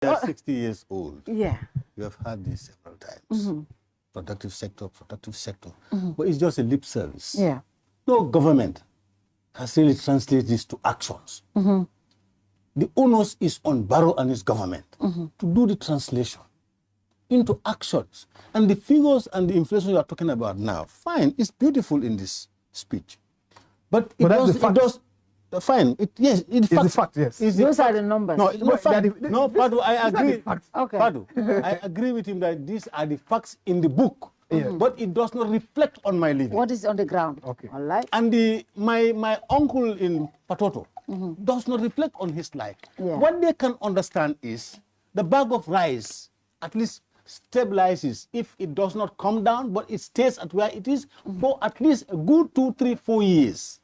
They are 60 years old. Yeah. You have heard this several times. Productive sector, productive sector. But it's just a lip service. Yeah. No government has really translated this to actions. The onus is on Barrow and his government to do the translation into actions. And the figures and the inflation you are talking about now, fine, it's beautiful in this speech. But it does, fine, yes, it's the fact, yes. Those are the numbers. No, Padu, I agree. Okay. Padu, I agree with him that these are the facts in the book, but it does not reflect on my living. What is on the ground? Okay. All right. And my uncle in Patoto does not reflect on his life. Yeah. What they can understand is the bag of rice at least stabilizes if it does not come down, but it stays at where it is for at least a good 2, 3, 4 years.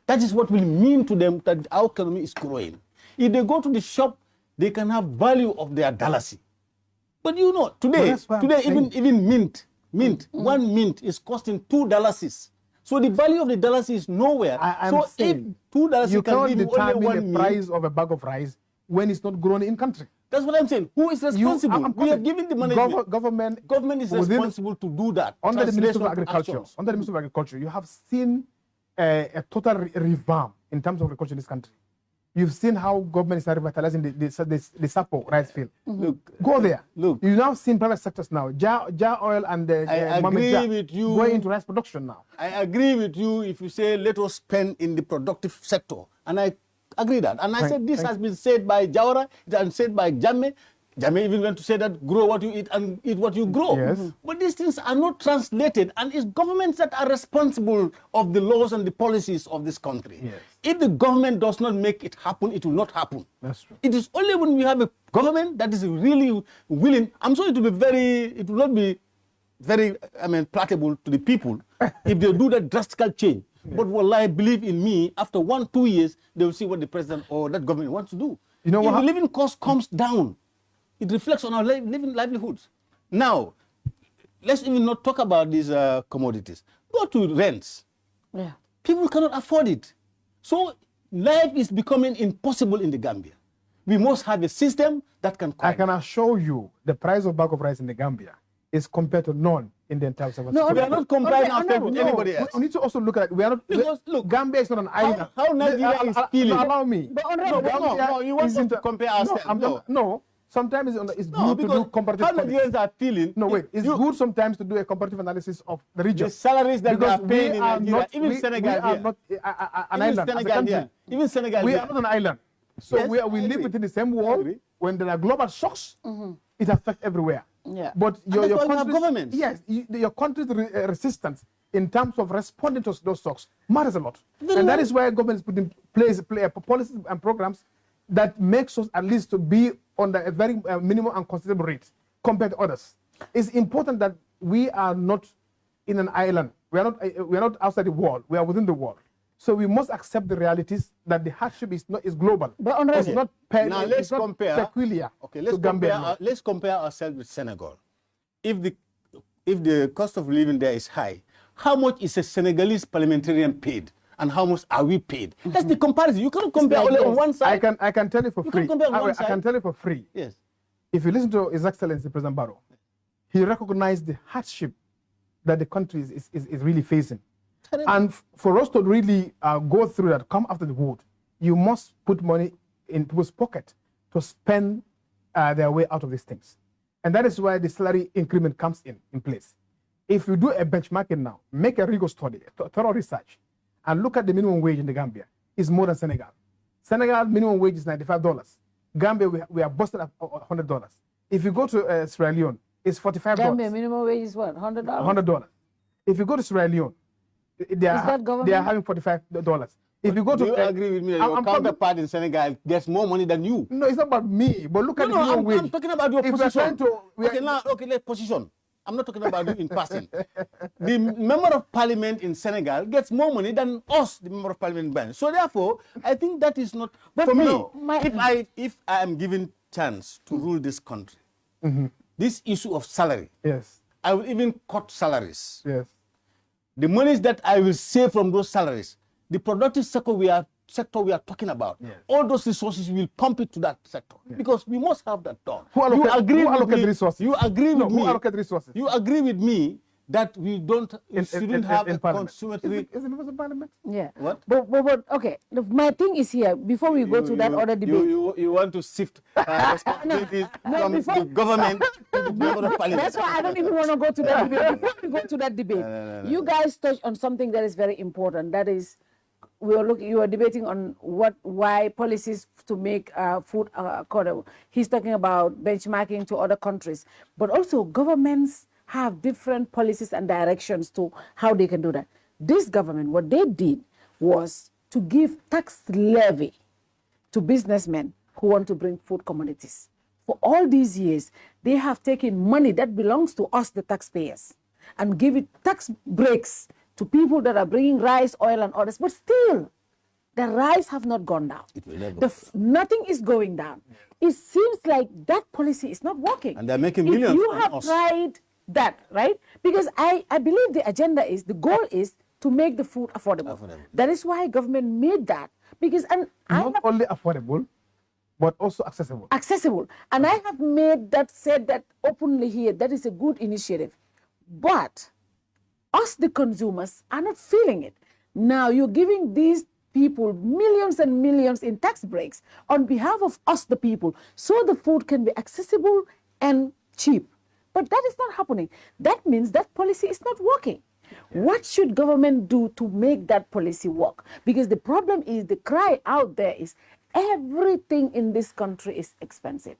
That is what will mean to them that our economy is growing. If they go to the shop, they can have value of their dalasi. But you know, today even mint, one mint is costing $2. So the value of the dalasi is nowhere. So if $2 you can can't give you only determine one the price of a bag of rice when it's not grown in country. That's what I'm saying. Who is responsible? We have given the money. Government is responsible to do that. Under the Ministry of Agriculture. Under the Ministry of Agriculture, you have seen a total revamp in terms of agriculture in this country. You've seen how government is revitalizing the Sapo rice field. Go there. Look. You've now seen private sectors now. Jar oil and I agree with you. going into rice production now. I agree with you if you say let us spend in the productive sector. And I agree that. And I said this has been said by Jawara, it has been said by Jammeh. Jammeh even went to say that grow what you eat and eat what you grow. Yes. But these things are not translated, and it's governments that are responsible of the laws and the policies of this country. Yes. If the government does not make it happen, it will not happen. That's true. It is only when we have a government that is really willing. I'm sure it will not be very, palatable to the people if they do that drastic change. Yeah. But wallahi, believe in me, after 1, 2 years, they will see what the president or that government wants to do. You know if what? the living cost comes down, it reflects on our living livelihoods. Now, let's even not talk about these commodities. Go to rents. Yeah. People cannot afford it. So life is becoming impossible in the Gambia. We must have a system that can cope. I can assure you the price of bag of rice in the Gambia is compared to none in the entire South. No, we are not comparing ourselves with anybody else. We need to also look at it. We are not, because, look, Gambia is not an island. How Nigeria is feeling. Allow me. No, you want us to compare ourselves. No. Sometimes it's good to do comparative analysis. How Nigerians are feeling. No, wait. It's good sometimes to do a comparative analysis of the region. The salaries that they are paying in Nigeria, even Senegal we are not an island as a country. Even Senegal we are not an island. So yes, we live within the same world. When there are global shocks, it affects everywhere. Yeah. But your country's, yes, your country's resistance in terms of responding to those shocks matters a lot. And that is why government is putting in place policies and programs that makes us at least to be on a very minimum and considerable rate compared to others. It's important that we are not in an island. We are not outside the world. We are within the world. So we must accept the realities that the hardship is global. But it's not peculiar. Okay, let's compare ourselves with Senegal. If the cost of living there is high, how much is a Senegalese parliamentarian paid? And how much are we paid? That's the comparison. You cannot compare only on one side. I can tell you for free. I can tell you for free. Yes. If you listen to His Excellency President Barrow, he recognized the hardship that the country is really facing. And for us to really go through that, come after the wood, you must put money in people's pocket to spend their way out of these things. And that is why the salary increment comes in place. If you do a benchmarking now, make a rigorous study, thorough research, and look at the minimum wage in the Gambia, it's more than Senegal. Senegal minimum wage is $95. Gambia, we are busted at $100. If you go to Sierra Leone, it's $45. Gambia minimum wage is what, $100? $100. If you go to Sierra Leone, they are having $45. If you go to, do you agree with me that your counterpart in Senegal gets more money than you? No, it's not about me, but look at the minimum wage. I'm talking about your position. Let's position. I'm not talking about you in passing. The member of parliament in Senegal gets more money than us, the member of parliament band. So therefore, I think that is not for me. If I am given chance to rule this country, this issue of salary, yes, I will even cut salaries. Yes. The monies that I will save from those salaries, the productive sector we are sector we are talking about, Yes. all those resources will pump it to that sector because we must have that done. Who allocate resources? You agree with me? Who allocate resources? You agree with me that we shouldn't have a consummatory. Is it members of parliament? Yeah. What? But okay. My thing is here, before we go to that other debate. You want to shift responsibilities from the government to the member of parliament. That's why I don't even want to go to that debate. Before we go to that debate, you guys touched on something that is very important. That is, you are debating on why policies to make food affordable. He's talking about benchmarking to other countries, but also governments have different policies and directions to how they can do that. This government, what they did was to give tax levy to businessmen who want to bring food commodities. For all these years, they have taken money that belongs to us, the taxpayers, and give it tax breaks to people that are bringing rice, oil, and others. But still, the rice have not gone down. It will never. Nothing is going down. It seems like that policy is not working. And they're making millions. If you on have us. tried that, right? Because I believe the goal is to make the food affordable. That is why government made that. Because Not only affordable, but also accessible. Accessible. And I have said that openly here. That is a good initiative. But us, the consumers, are not feeling it. Now you're giving these people millions and millions in tax breaks on behalf of us, the people, so the food can be accessible and cheap. But that is not happening. That means that policy is not working. Yeah. What should government do to make that policy work? Because the problem is, the cry out there is everything in this country is expensive.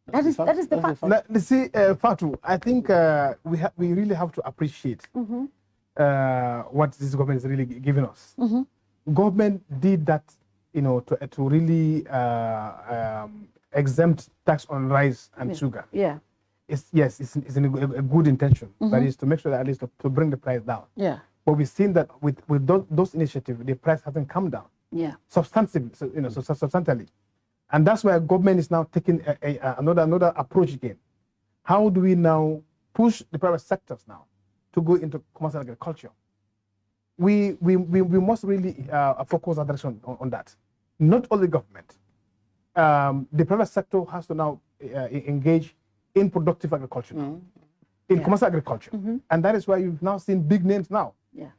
That is the fact. Now, you see, Fatu, I think we really have to appreciate what this government is really giving us. Government did that, to really exempt tax on rice and sugar. Yeah. It's in a good intention. That is to make sure that at least to bring the price down. Yeah. But we've seen that with those initiatives, the price hasn't come down. Yeah. Substantially. And that's why government is now taking another approach again. How do we now push the private sectors now to go into commercial agriculture? We must really focus our direction on that. Not only government. The private sector has to now engage in productive agriculture, in commercial agriculture. And that is why you've now seen big names now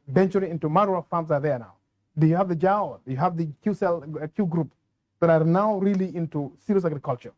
venturing into Barrow farms are there now. You have the JAO, you have the Q group that are now really into serious agriculture.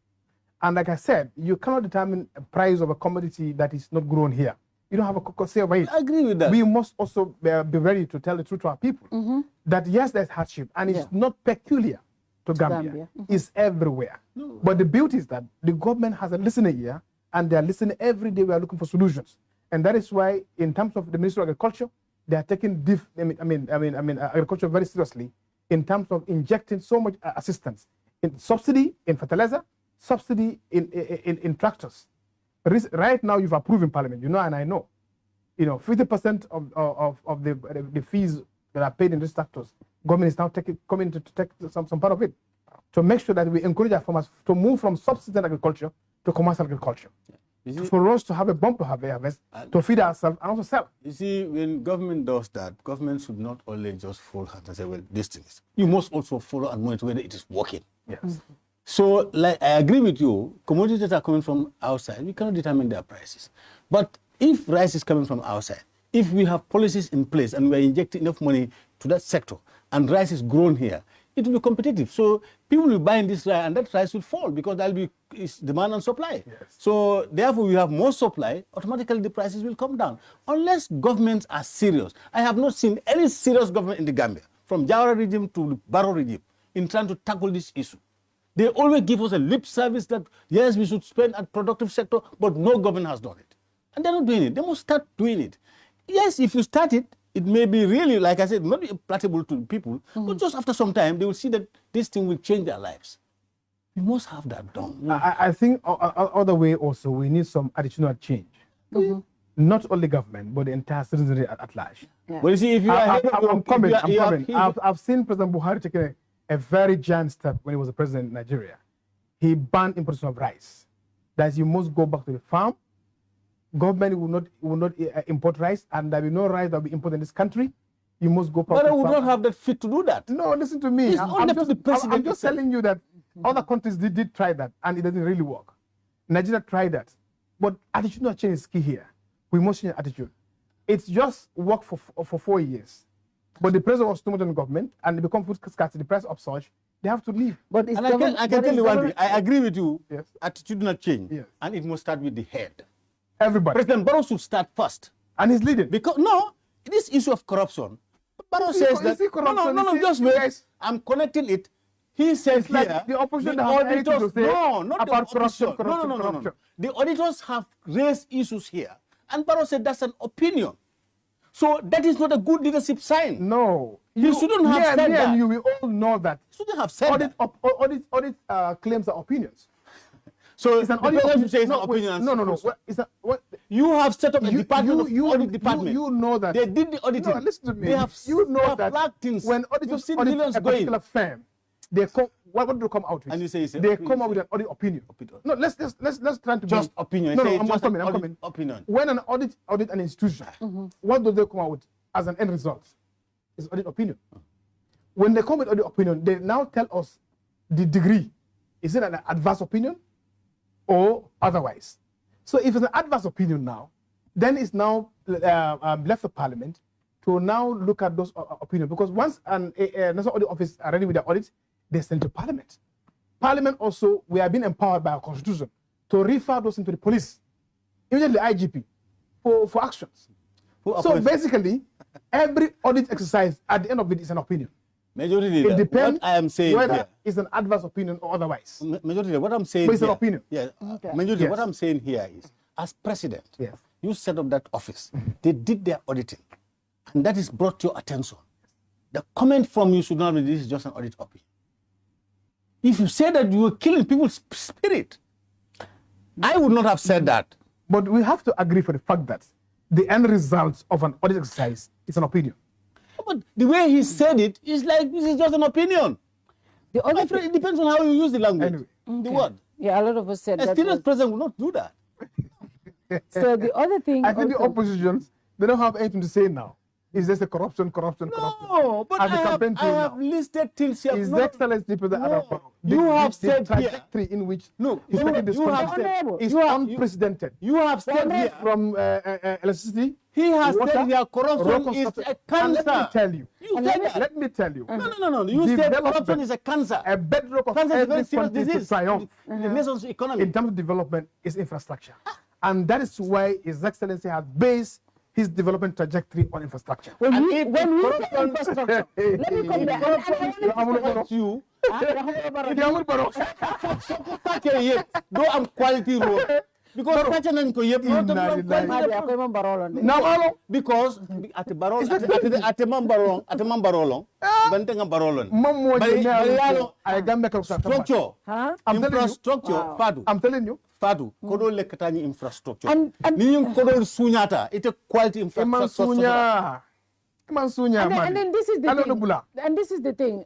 And like I said, you cannot determine a price of a commodity that is not grown here. You don't have a say over it. I agree with that. We must also be ready to tell the truth to our people that yes, there's hardship, and it's not peculiar to Gambia. It's everywhere. No. But the beauty is that the government has a listening ear, and they are listening every day. We are looking for solutions, and that is why, in terms of the Ministry of Agriculture, they are taking agriculture very seriously in terms of injecting so much assistance in subsidy in fertilizer, subsidy in tractors. Right now, you've approved in Parliament, and I know, 50% of the fees that are paid in these tractors, government is now coming to take some part of it to make sure that we encourage our farmers to move from subsistence agriculture to commercial agriculture. For us to have a bumper harvest to feed ourselves and also sell. You see, when government does that, government should not only just fold hands and say, well, this thing is. You must also follow and monitor whether it is working. Yes. So, like, I agree with you, commodities that are coming from outside, we cannot determine their prices. But if rice is coming from outside, if we have policies in place and we are injecting enough money to that sector and rice is grown here, it will be competitive. So people will buy in this rice and that price will fall because there will be demand and supply. Yes. So therefore we have more supply, automatically the prices will come down. Unless governments are serious. I have not seen any serious government in the Gambia, from Jawara regime to the Barrow regime, in trying to tackle this issue. They always give us a lip service that, yes, we should spend at productive sector, but no government has done it. And they're not doing it. They must start doing it. Yes, if you start it, it may be really, like I said, not be palatable to people, but just after some time, they will see that this thing will change their lives. We must have that done. I think other way also, we need some additional change. Not only government, but the entire citizenry at large. Yeah. But you see, if you are... I'm coming. I've seen President Buhari taking a very giant step when he was the president in Nigeria. He banned importation of rice. That is, you must go back to the farm. Government will not import rice, and there will be no rice that will be imported in this country. you must go public. Barrow would not have the fit to do that. No, listen to me. It's only up to the president I'm just himself. telling you that other countries did try that, and it doesn't really work. Nigeria tried that, but attitude not change is key here. We must change attitude. It's just worked for 4 years, but the president was too much on the government, and they become food scarcity, the price upsurge. They have to leave. But it's And I can tell you one thing. I agree with you. Yes. Attitude not change. Yes. And it must start with the head. Everybody, President Barrow should start first. and he's leading. Because, no, this issue of corruption, Barrow Is it- says is that, it corruption? no, Is it- just you wait. guys- I'm connecting it. He said It's like here, the opposition the have anything auditors, to say no, not the about corruption, opposition. corruption, No. corruption. The auditors have raised issues here. And Barrow said that's an opinion. So that is not a good leadership sign. No, You shouldn't have said me that. and you, we all know that You shouldn't have said audit, that. audit claims are opinions. So It's an the audit. president should say it's no, an wait, opinion. no. What, it's a, what, You have set up a You- department you- of audit department. you know that. They did the auditing. No, listen to me. They have, you know they have that flagged things. when You've auditors seen audit millions a going. particular firm, they come. What do they come out with? And you say it's an they opinion. come out with an audit opinion. Opinion. No, let's try to Just be, opinion. No, Say I'm just coming. an I'm audit coming. opinion. When an audit an institution, what do they come out with as an end result? It's audit opinion. When they come with audit opinion, they now tell us the degree. Is it an adverse opinion or otherwise? So if it's an adverse opinion now, then it's now left the parliament to now look at those opinions. Because once an national audit office are ready with their audit, they send to parliament. Parliament also, we are being empowered by our constitution to refer those into the police, immediately IGP, for actions. So basically, every audit exercise at the end of it is an opinion. Majority It leader, depends what I am saying whether here, it's an adverse opinion or otherwise. majority leader, what I'm saying But it's an here, opinion. Yeah, Okay. majority, Yes. what I'm saying here is, as president, Yes. you set up that office. They did their auditing, and that is brought to your attention. The comment from you should not be this is just an audit opinion. If you say that you were killing people's spirit, I would not have said that. But we have to agree for the fact that the end result of an audit exercise is an opinion. But the way he said it is like this is just an opinion. The My other friend, thing, it depends on how you use the language. Anyway. The word. yeah, a lot of us said A that. serious was- president will not do that. So the other thing, I think the also- oppositions, they don't have anything to say now. It's just a corruption. No, but As the I campaign team have now. listed things here. His No, Excellency President No. Adam Barrow, You have said here- trajectory in which No, he's you- taking this you have country said- is you have- unprecedented. You have said here. From electricity, He has water, said here road corruption is construction. a And let me cancer. tell you. You said that. Let me tell you. No. You said Development. corruption is a cancer. A bedrock of Cancer is a very every serious country to disease. triumph in the nation's economy. in terms of development is infrastructure. And that is why His Excellency has based his development trajectory on infrastructure. when And we if say corruption- infrastructure, let me come there. You haven't got you. you. Though I'm quality road. Because such an Inna lillahi. Madi, ako yung barolo na. Now, Malo, because at the barol at the man barolong bante nga barolon Mammo Bari- bari yalo, I can make a structure Huh? I'm telling you. infrastructure Wow. fadu I'm telling you. fadu kodo lekatani infrastructure And- ni yung kodo sunyata ite quality infrastructure Iman Sunya, And then this is the Hello, thing. Nubula. And this is the thing.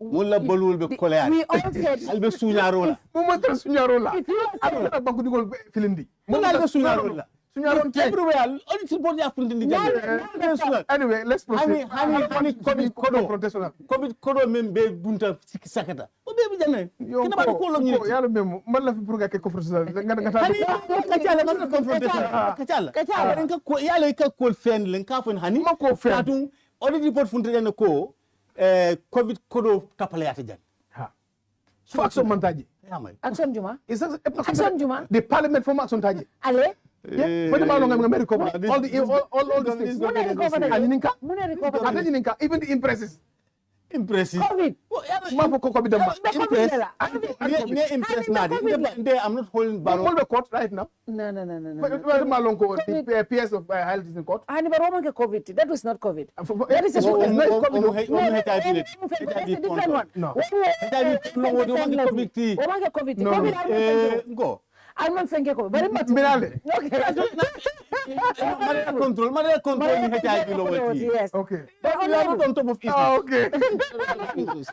mulla bolul be kolea We all said albe sunyaro la Muma tan Sunyaro la. if you Ano na bangu digol filindi. mulla albe sunyaro la Sunyaro take. everywhere only support ya fundi jande Anyway, let's proceed. hani covid kodo Confrontational. covid kodo membe bunta sikki sakata o be bi janne Yo, kina ba ko lo nyi yalo memo, man la fi pour que confrontational. Nga hani kacala man confrontation kacala en ka ko yalo ka ko fen len ka fen hani Ma ko fen. katun audit report funta jande ko covid kodo tapale yata jan Ha. So action mantaji. yamay Action Juma. Is that Action Juma. the parliament from action taji? Ale. Yeah. But the man long America. All the this states. go Muna recover the And Ninka? Muna recover the Ninka, even the impresses. impressive COVID. Ma ko ko bidama. impress COVID. ne impress na de I'm not holding Hold barrel the court right now. No. Where Malong ko the PS of health is in court. Hani ba Roman ke COVID. That was not COVID. That is a It's not COVID. No, that's a different one. No. Roman ke COVID. No. COVID. go Alman fenge COVID. Bari mat. Minale. Okay. Maria control ni HIV lo wati Yes. Okay. but you are not on top of it Okay.